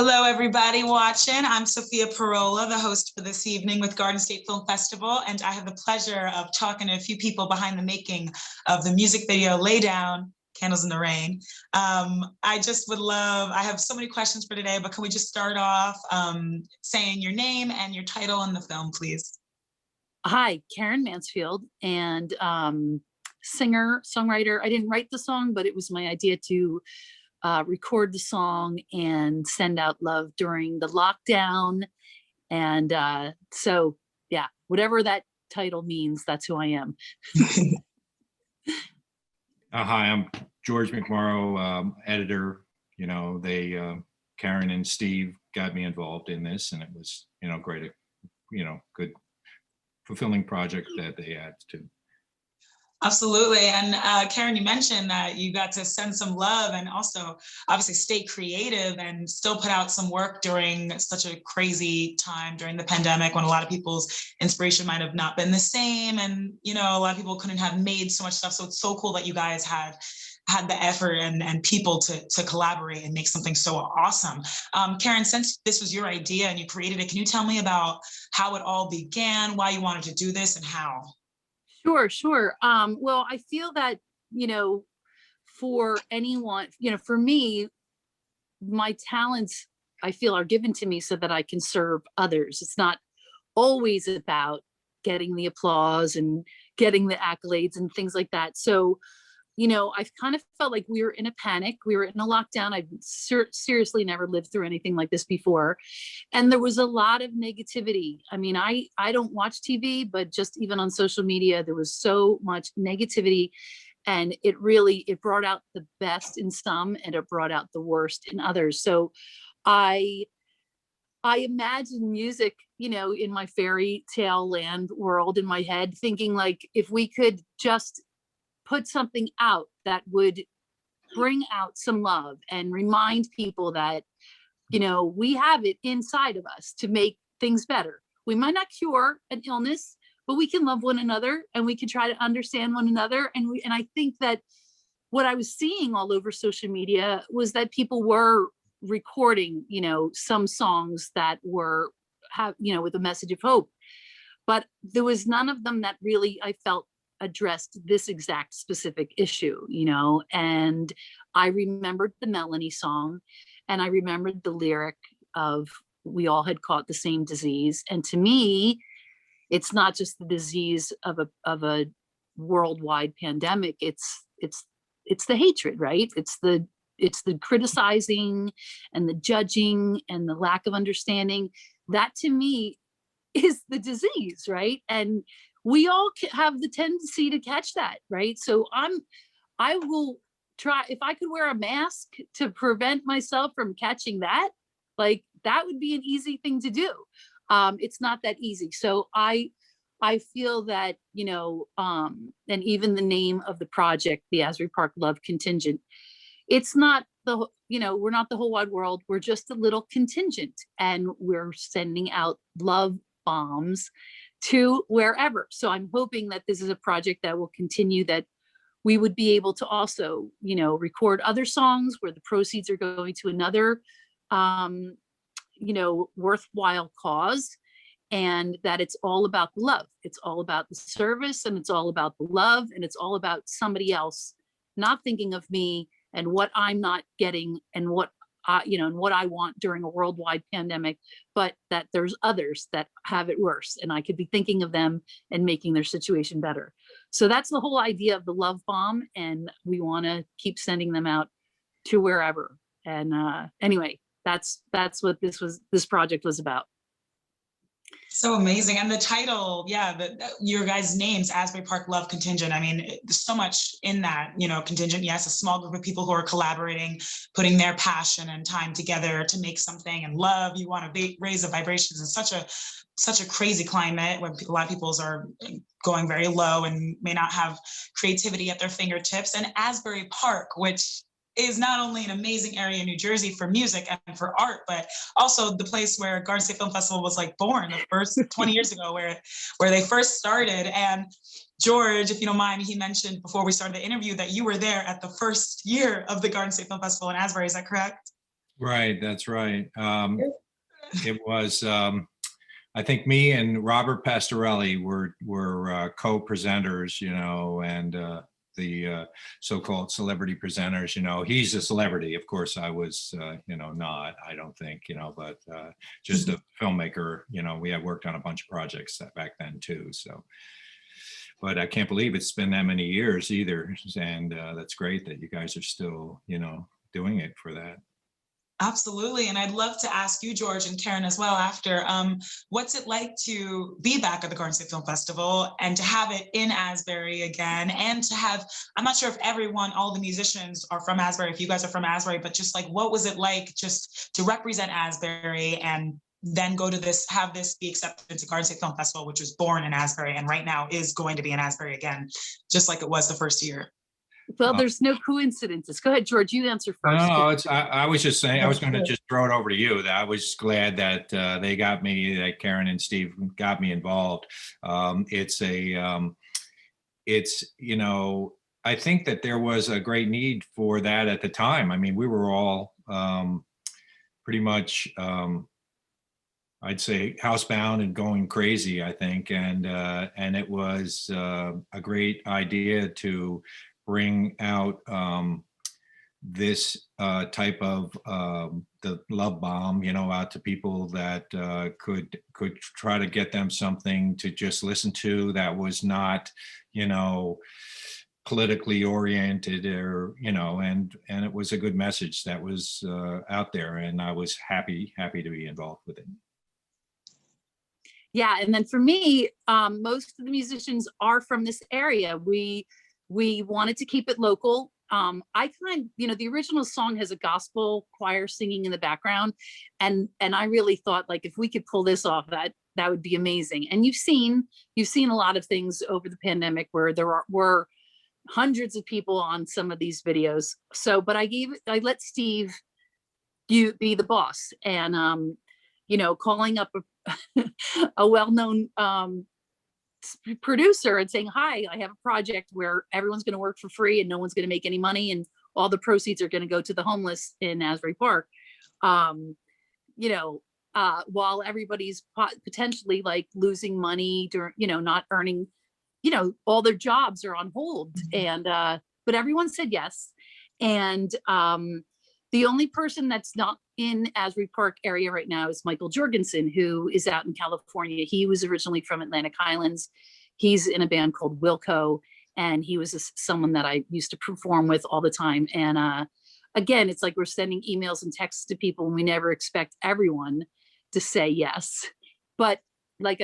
Hello, everybody watching. I'm Sophia Parola, the host for this evening with Garden State Film Festival, and I have the pleasure of talking to a few people behind the making of the music video Lay Down, Candles in the Rain. I have so many questions for today, but can we just start off saying your name and your title in the film, please? Hi, Karen Mansfield, and singer, songwriter. I didn't write the song, but it was my idea to record the song and send out love during the lockdown. And so, yeah, whatever that title means, that's who I am. Hi, I'm George Mcmorrow, editor. Karen and Steve got me involved in this, and it was, great, good, fulfilling project that they had to. Absolutely. And Karen, you mentioned that you got to send some love and also obviously stay creative and still put out some work during such a crazy time during the pandemic when a lot of people's inspiration might have not been the same. And, a lot of people couldn't have made so much stuff. So it's so cool that you guys had the effort and people to collaborate and make something so awesome. Karen, since this was your idea and you created it, can you tell me about how it all began, why you wanted to do this and how? Sure. Well, I feel that, for anyone, for me, my talents, I feel, are given to me so that I can serve others. It's not always about getting the applause and getting the accolades and things like that. So, I've kind of felt like we were in a panic. We were in a lockdown. I've seriously never lived through anything like this before. And there was a lot of negativity. I mean, I don't watch TV, but just even on social media, there was so much negativity. And it brought out the best in some and it brought out the worst in others. So I imagine music, in my fairy tale land world in my head, thinking like, if we could just put something out that would bring out some love and remind people that, we have it inside of us to make things better. We might not cure an illness, but we can love one another and we can try to understand one another. And I think that what I was seeing all over social media was that people were recording, some songs that with a message of hope, but there was none of them that really, I felt, addressed this exact specific issue, and I remembered the Melanie song and I remembered the lyric of we all had caught the same disease. And to me, it's not just the disease of a worldwide pandemic. It's the hatred, right? It's the criticizing and the judging and the lack of understanding. That to me is the disease, right? And we all have the tendency to catch that, right? So I will try, if I could wear a mask to prevent myself from catching that, like that would be an easy thing to do. It's not that easy. So I feel that, and even the name of the project, the Asbury Park Love Contingent, it's not we're not the whole wide world. We're just a little contingent and we're sending out love bombs to wherever. So I'm hoping that this is a project that will continue, that we would be able to also, record other songs where the proceeds are going to another, worthwhile cause, and that it's all about the love. It's all about the service and it's all about the love and it's all about somebody else not thinking of me and what I'm not getting and what and what I want during a worldwide pandemic, but that there's others that have it worse and I could be thinking of them and making their situation better. So that's the whole idea of the love bomb. And we want to keep sending them out to wherever. And anyway, that's what this project was about. So amazing. And the title, your guys' names, Asbury Park Love Contingent. I mean, there's so much in that, contingent. Yes, a small group of people who are collaborating, putting their passion and time together to make something, and love. You want to raise the vibrations in such a crazy climate when a lot of people are going very low and may not have creativity at their fingertips. And Asbury Park, which is not only an amazing area in New Jersey for music and for art, but also the place where Garden State Film Festival was born the first 20 years ago, where they first started. And George, if you don't mind, he mentioned before we started the interview that you were there at the first year of the Garden State Film Festival in Asbury. Is that correct? Right, that's right. It was, I think me and Robert Pastorelli were co-presenters, and the so-called celebrity presenters. He's a celebrity. Of course, I was, not. I don't think, but just a filmmaker. We had worked on a bunch of projects back then too. So, but I can't believe it's been that many years either, and that's great that you guys are still, doing it for that. Absolutely. And I'd love to ask you, George, and Karen as well after, what's it like to be back at the Garden State Film Festival and to have it in Asbury again, and to have, I'm not sure if all the musicians are from Asbury, if you guys are from Asbury, but just like, what was it like just to represent Asbury and then go to have this be accepted into Garden State Film Festival, which was born in Asbury and right now is going to be in Asbury again, just like it was the first year. Well, there's no coincidences. Go ahead, George, you answer first. No, I was just saying, I was going to just throw it over to you. That I was glad that they got me, that Karen and Steve got me involved. It's I think that there was a great need for that at the time. I mean, we were all pretty much, I'd say, housebound and going crazy, I think. And it was a great idea to bring out this type of the love bomb, out to people that could try to get them something to just listen to that was not, politically oriented, or and it was a good message that was out there, and I was happy to be involved with it. Yeah, and then for me, most of the musicians are from this area. We wanted to keep it local. The original song has a gospel choir singing in the background. And I really thought, like, if we could pull this off, that would be amazing. And you've seen a lot of things over the pandemic where there were hundreds of people on some of these videos. So, but I let Steve, you be the boss, and, calling up a well-known, producer and saying, hi, I have a project where everyone's going to work for free and no one's going to make any money, and all the proceeds are going to go to the homeless in Asbury Park. While everybody's potentially like losing money during, not earning, all their jobs are on hold. And but everyone said yes. And the only person that's not in Asbury Park area right now is Michael Jorgensen, who is out in California. He was originally from Atlantic Highlands. He's in a band called Wilco, and he was someone that I used to perform with all the time. And again, it's like we're sending emails and texts to people, and we never expect everyone to say yes. But like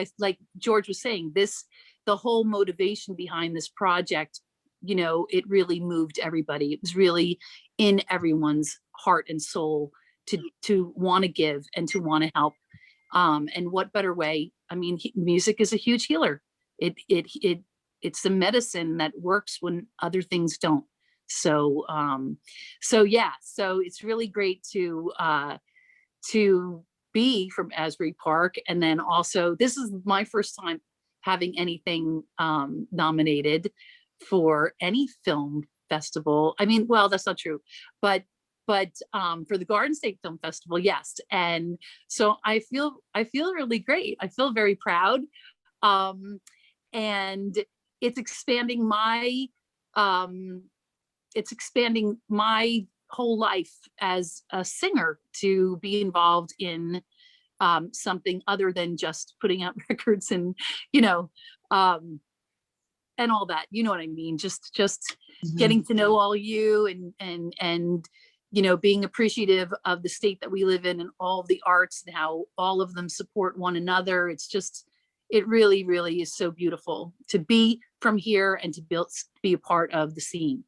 George was saying, the whole motivation behind this project, it really moved everybody. It was really in everyone's heart and soul to want to give and to want to help. And what better way? I mean, music is a huge healer. It's a medicine that works when other things don't. So it's really great to be from Asbury Park. And then also, this is my first time having anything nominated for any film festival. I mean, well, that's not true, but for the Garden State Film Festival, yes. And so I feel really great. I feel very proud. And it's expanding my whole life as a singer to be involved in something other than just putting out records and, and all that, you know what I mean? Just Mm-hmm. getting to know all you and being appreciative of the state that we live in and all of the arts and how all of them support one another. It really, really is so beautiful to be from here and to be a part of the scene.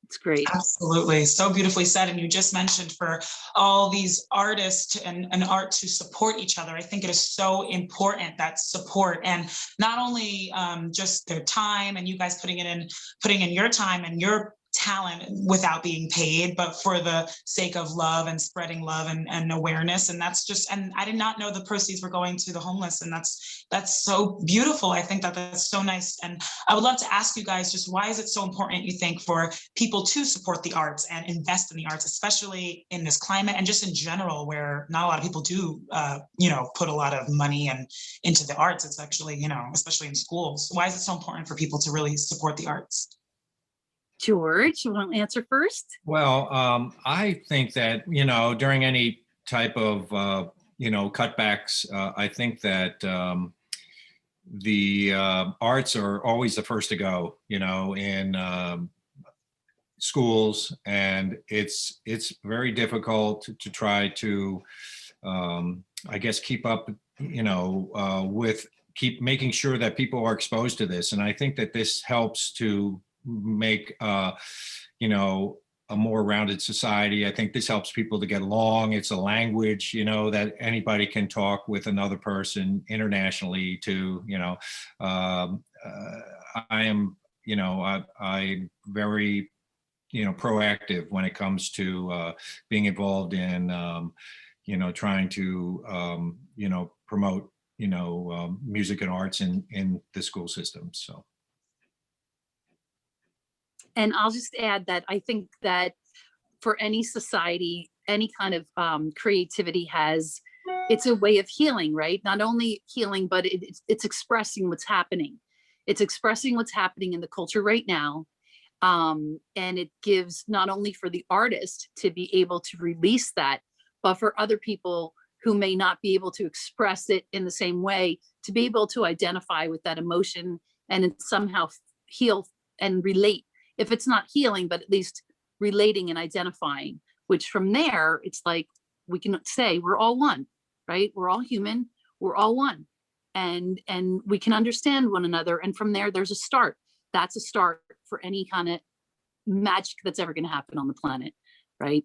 It's great. Absolutely. So beautifully said. And you just mentioned for all these artists and art to support each other. I think it is so important, that support, and not only just their time and you guys putting in your time and your talent without being paid, but for the sake of love and spreading love and awareness. And that's just, and I did not know the proceeds were going to the homeless. And that's so beautiful. I think that that's so nice. And I would love to ask you guys, just why is it so important, you think, for people to support the arts and invest in the arts, especially in this climate and just in general, where not a lot of people do, put a lot of money into the arts. It's actually, especially in schools. Why is it so important for people to really support the arts? George, you want to answer first? Well, I think that, during any type of, cutbacks, I think that the arts are always the first to go, in schools, and it's very difficult to try to, I guess, keep up, with keep making sure that people are exposed to this. And I think that this helps to make a more rounded society. I think this helps people to get along. It's a language, that anybody can talk with another person internationally to, I am, I'm very, proactive when it comes to being involved in, trying to, promote, music and arts in the school system. So. And I'll just add that I think that for any society, any kind of creativity it's a way of healing, right? Not only healing, but it's expressing what's happening. It's expressing what's happening in the culture right now. And it gives not only for the artist to be able to release that, but for other people who may not be able to express it in the same way, to be able to identify with that emotion and somehow heal and relate. If it's not healing, but at least relating and identifying, which from there, it's like we can say we're all one, right? We're all human, we're all one. And we can understand one another. And from there, there's a start. That's a start for any kind of magic that's ever going to happen on the planet, right?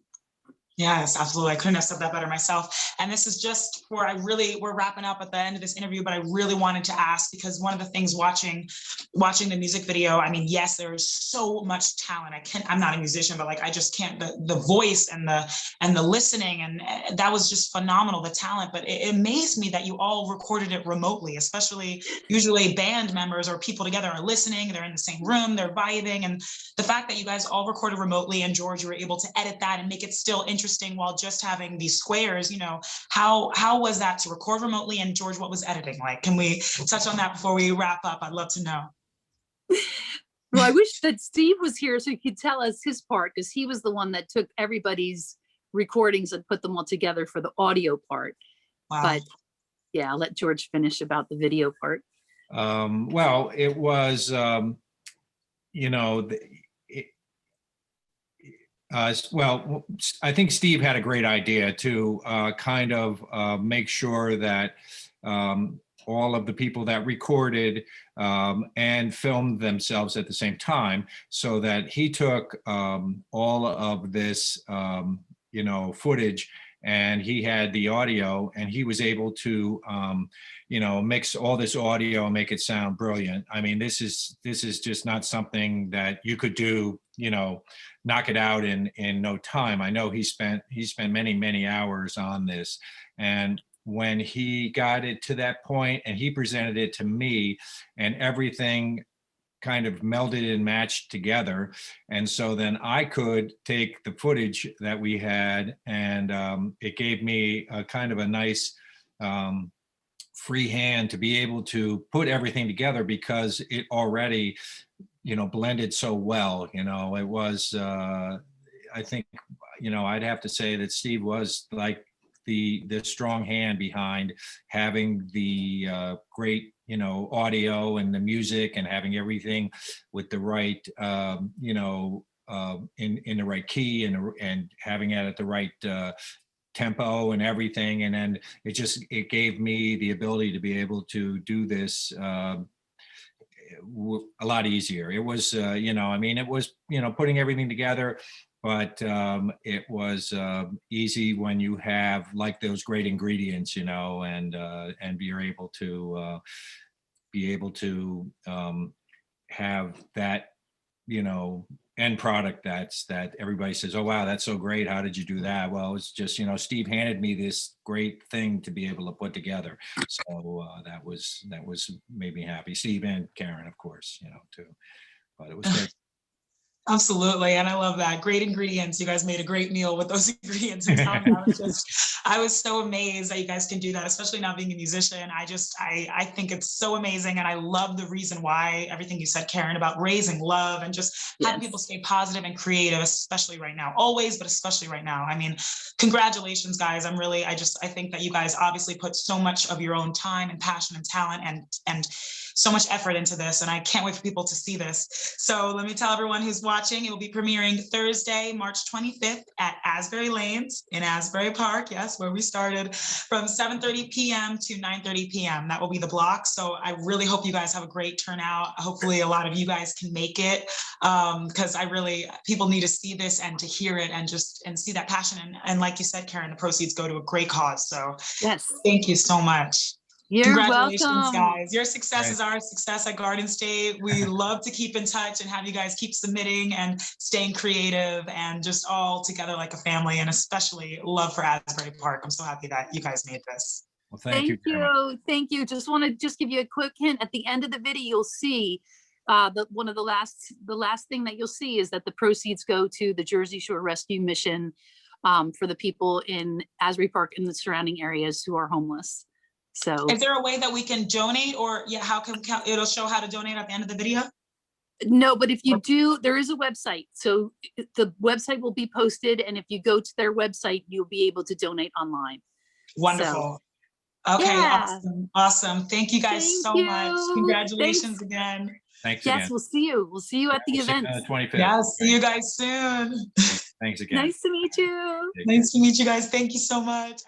Yes, absolutely. I couldn't have said that better myself. And this is just where we're wrapping up at the end of this interview, but I really wanted to ask, because one of the things watching the music video, I mean, yes, there's so much talent. I'm not a musician, but I just can't, the voice and the listening, and that was just phenomenal, the talent. But it amazed me that you all recorded it remotely, especially usually band members or people together are listening, they're in the same room, they're vibing. And the fact that you guys all recorded remotely, and George, you were able to edit that and make it still interesting while just having these squares, how was that to record remotely? And George, what was editing like? Can we touch on that before we wrap up? I'd love to know. Well, I wish that Steve was here so he could tell us his part, because he was the one that took everybody's recordings and put them all together for the audio part. Wow. But yeah, I'll let George finish about the video part. Well, it was, well, I think Steve had a great idea to kind of make sure that all of the people that recorded and filmed themselves at the same time, so that he took all of this, footage, and he had the audio, and he was able to, mix all this audio and make it sound brilliant. I mean, this is just not something that you could do, knock it out in no time. I know he spent many hours on this, and when he got it to that point and he presented it to me, and everything kind of melded and matched together. And so then I could take the footage that we had, and it gave me a kind of a nice free hand to be able to put everything together, because it already, blended so well. It was, I think, I'd have to say that Steve was like the strong hand behind having the great, audio and the music, and having everything with the right, in the right key, and having it at the right tempo and everything. And then it gave me the ability to be able to do this a lot easier. It was, it was, putting everything together, but it was easy when you have like those great ingredients, and you're able to have that, end product that everybody says, oh, wow, that's so great. How did you do that? Well, it's just, Steve handed me this great thing to be able to put together. So that was made me happy. Steve and Karen, of course, too. But it was great. Absolutely. And I love that. Great ingredients. You guys made a great meal with those ingredients. And I was so amazed that you guys can do that, especially not being a musician. I think it's so amazing. And I love the reason why everything you said, Karen, about raising love and just having people stay positive and creative, especially right now, always, but especially right now. I mean, congratulations, guys. I think that you guys obviously put so much of your own time and passion and talent and so much effort into this. And I can't wait for people to see this. So let me tell everyone who's watching, it will be premiering Thursday, March 25th at Asbury Lanes in Asbury Park. Yes, where we started, from 7:30 p.m. to 9:30 p.m. That will be the block. So I really hope you guys have a great turnout. Hopefully a lot of you guys can make it, because people need to see this and to hear it and see that passion. And like you said, Karen, the proceeds go to a great cause. So yes, thank you so much. You're Congratulations, welcome. guys. Your success is our success at Garden State. We love to keep in touch and have you guys keep submitting and staying creative and just all together like a family, and especially love for Asbury Park. I'm so happy that you guys made this. Well, thank you. Thank you. Just want to give you a quick hint. At the end of the video, you'll see the last thing that you'll see is that the proceeds go to the Jersey Shore Rescue Mission for the people in Asbury Park and the surrounding areas who are homeless. So is there a way that we can donate, or how can it'll show how to donate at the end of the video? No, but if you do, there is a website. So the website will be posted. And if you go to their website, you'll be able to donate online. Wonderful. So, okay. Yeah. Awesome. Thank you guys so much. Congratulations again. Thanks again. Yes, we'll see you. We'll see you at the event. 25th. Yeah, see you guys soon. Thanks again. Nice to meet you. Nice to meet you guys. Thank you so much.